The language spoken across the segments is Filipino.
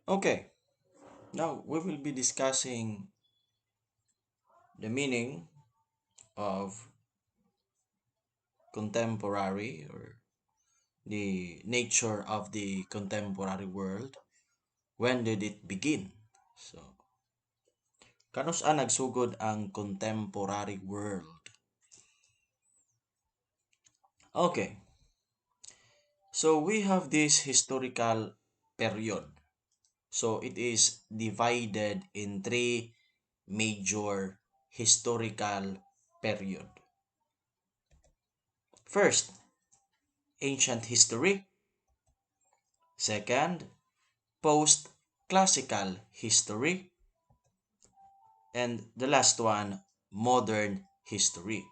Okay, now we will be discussing the meaning of contemporary or the nature of the contemporary world. When did it begin? So, kanus-an nagsugod ang contemporary world? Okay, so we have this historical period. So it is divided in three major historical period. First, ancient history. Second, post-classical history. And the last one, modern history.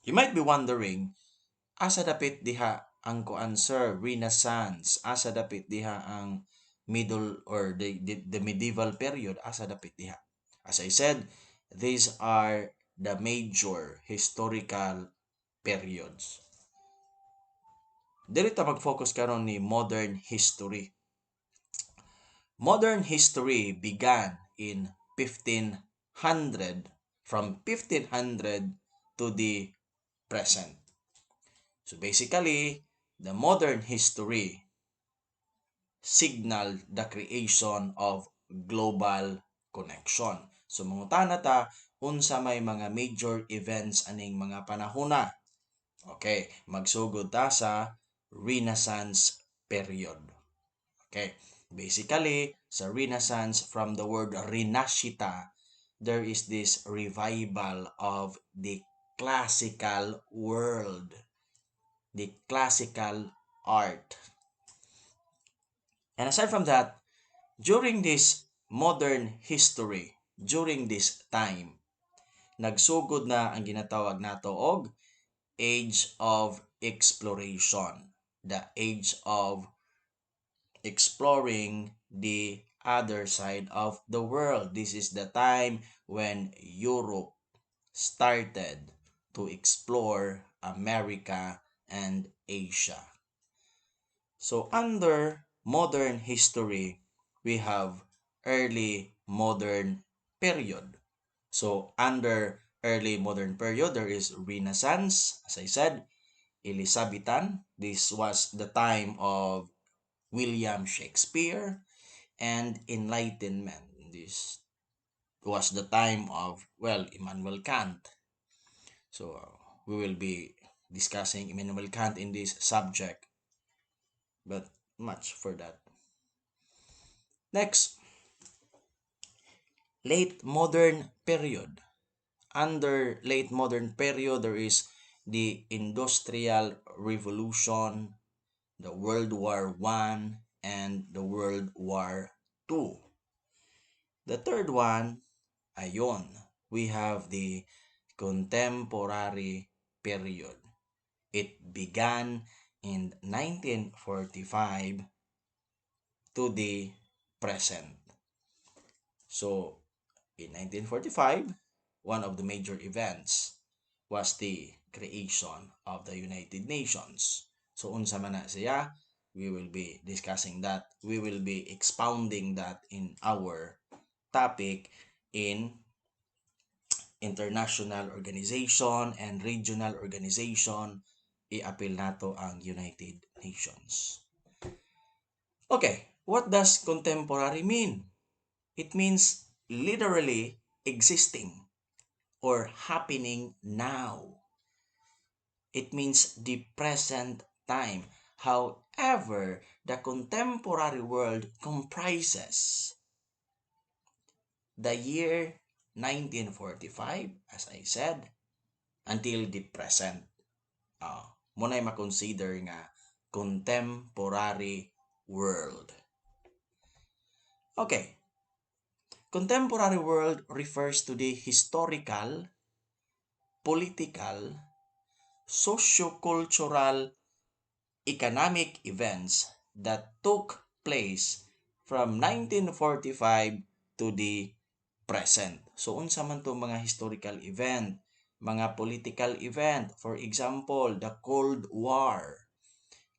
You might be wondering, asa dapit diha ang answer Renaissance, asa dapit diha ang middle or the medieval period, asa dapit diha. As I said, these are the major historical periods. Dili ta mag-focus karon ni modern history. Modern history began in 1500, from 1500 to the present. So basically, the modern history signaled the creation of global connection. So mangutana ta unsa may mga major events aning mga panahona. Okay, magsugod ta sa Renaissance period. Okay, basically sa Renaissance, from the word renascita, there is this revival of the classical world, the classical art. And aside from that, during this modern history, during this time, nagsugod na ang ginatawag nato og age of exploration, the age of exploring the other side of the world. This is the time when Europe started to explore America and Asia. So under modern history, we have early modern period. So under early modern period, there is Renaissance, as I said, Elizabethan. This was the time of William Shakespeare, and Enlightenment. This was the time of, well, Immanuel Kant. So we will be discussing Immanuel Kant in this subject, but much for that. Next, late modern period. Under late modern period, there is the Industrial Revolution, the World War I, and the World War II. The third one, ayon, we have the contemporary period. It began in 1945 to the present. So, in 1945, one of the major events was the creation of the United Nations. So, unsa man na siya, we will be discussing that. We will be expounding that in our topic in international organization and regional organization. I-appeal nato ang United Nations. Okay, what does contemporary mean? It means literally existing or happening now. It means the present time. However, the contemporary world comprises the year 1945, as I said, until the present. Muna'y makonsider nga contemporary world. Okay. Contemporary world refers to the historical, political, socio-cultural, economic events that took place from 1945 to the present. So unsa man to mga historical event, mga political event, for example, the Cold War,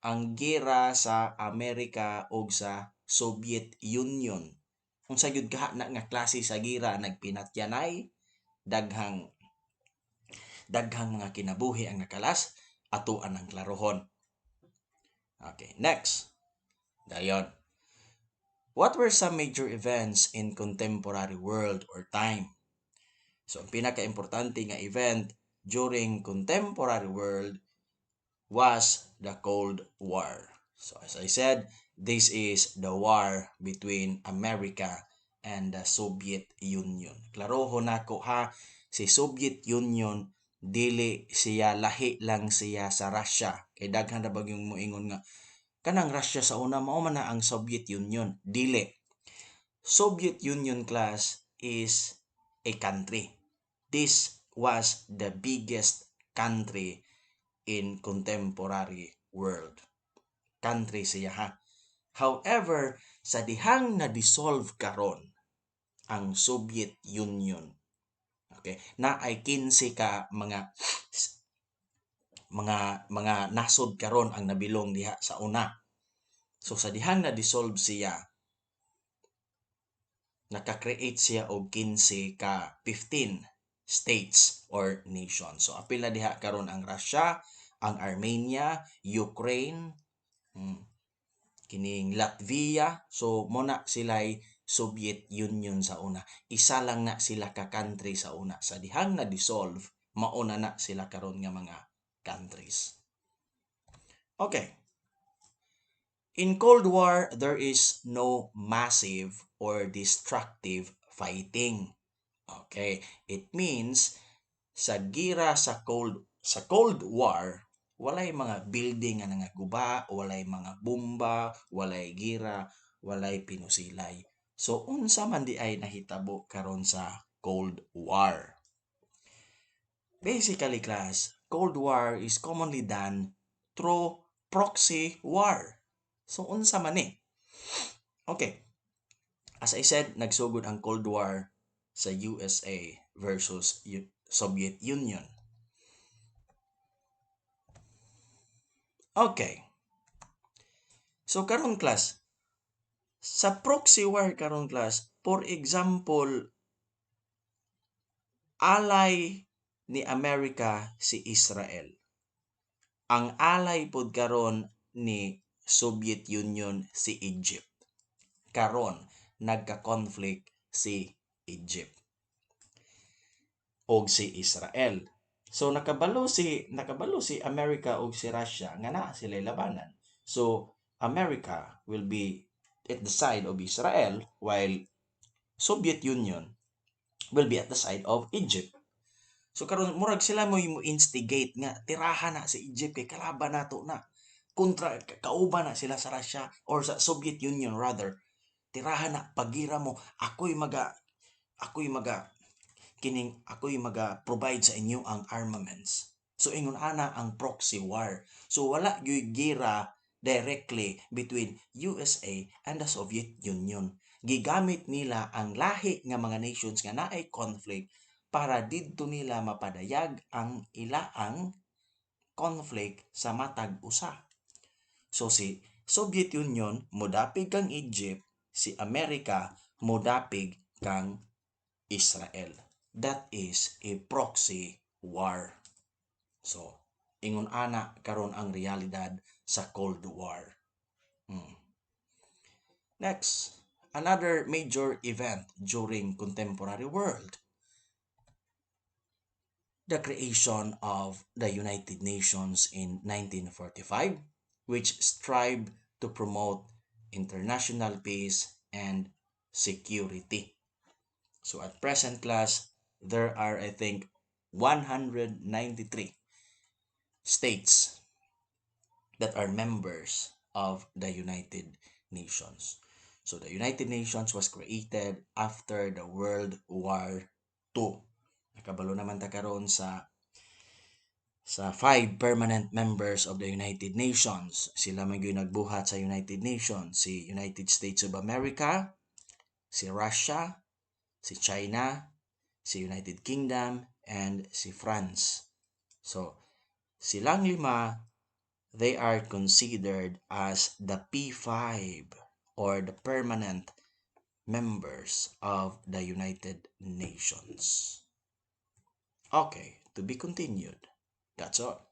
ang gera sa Amerika ug sa Soviet Union. Unsa gyud kaha na nga klase sa gera nagpinatyanay, daghang daghang mga kinabuhi ang nakalas, atuan ang klarohon. Okay, next. Dayon. What were some major events in contemporary world or time? So, ang pinaka-importante nga event during contemporary world was the Cold War. So, as I said, this is the war between America and the Soviet Union. Klaroho nako ha, si Soviet Union dili siya lahi lang siya sa Russia. Kay daghan na bagyong moingon nga kanang Russia sa una mao man na ang Soviet Union. Dili. Soviet Union class is a country. This was the biggest country in contemporary world. Country siya ha. However, sa dihang na-dissolve karon ang Soviet Union, okay, na ay 15 ka mga nasod karon ang nabilong diha sa una. So sa dihang na-dissolve siya, naka-create siya og 15 ka 15 states or nations. So apil na diha karon ang Russia, ang Armenia, Ukraine, kining Latvia. So mo na sila'y Soviet Union sa una. Isa lang na sila ka country sa una. Sa dihang na dissolve, mauna na sila karon nga mga countries. Okay. In Cold War, there is no massive or destructive fighting. Okay, it means sa gira sa Cold War, walay mga building nga nangaguba, walay mga bomba, walay gira, walay pinusilay. So unsa man di ay nahitabo karon sa Cold War. Basically class, Cold War is commonly done through proxy war. So unsa man ni? Okay. As I said, nagsugod ang Cold War sa USA versus Soviet Union. Okay. So karon class, sa proxy war karon class, for example, alay ni Amerika si Israel. Ang alay pod karon ni Soviet Union si Egypt. Karon nagka-conflict si Egypt og si Israel. So nakabalo si America ug si Russia nga naa sila labanan. So America will be at the side of Israel while Soviet Union will be at the side of Egypt. So karon murag sila mo instigate nga tirahan na si Egypt kay kalaban nato na. Kontra kauban na sila sa Russia or sa Soviet Union rather. Tirahan na pagira mo ako'y maga provide sa inyo ang armaments. So ingon ana ang proxy war. So wala gyud gira directly between USA and the Soviet Union. Gigamit nila ang lahi nga mga nations nga naay conflict para didto nila mapadayag ang ilaang conflict sa matag usa. So si Soviet Union modapig kang Egypt, si Amerika modapig kang Israel. That is a proxy war. So, ingon ana karon ang realidad sa Cold War. Next, another major event during contemporary world. The creation of the United Nations in 1945, which strived to promote international peace and security. So at present class, there are I think 193 states that are members of the United Nations. So the United Nations was created after the World War II. Nakabalo naman ta karon sa 5 permanent members of the United Nations. Sila may nagbuhat sa United Nations, si United States of America, si Russia, si China, si United Kingdom, and si France. So, silang lima They are considered as the P5 or the permanent members of the United Nations. Okay, to be continued. That's all.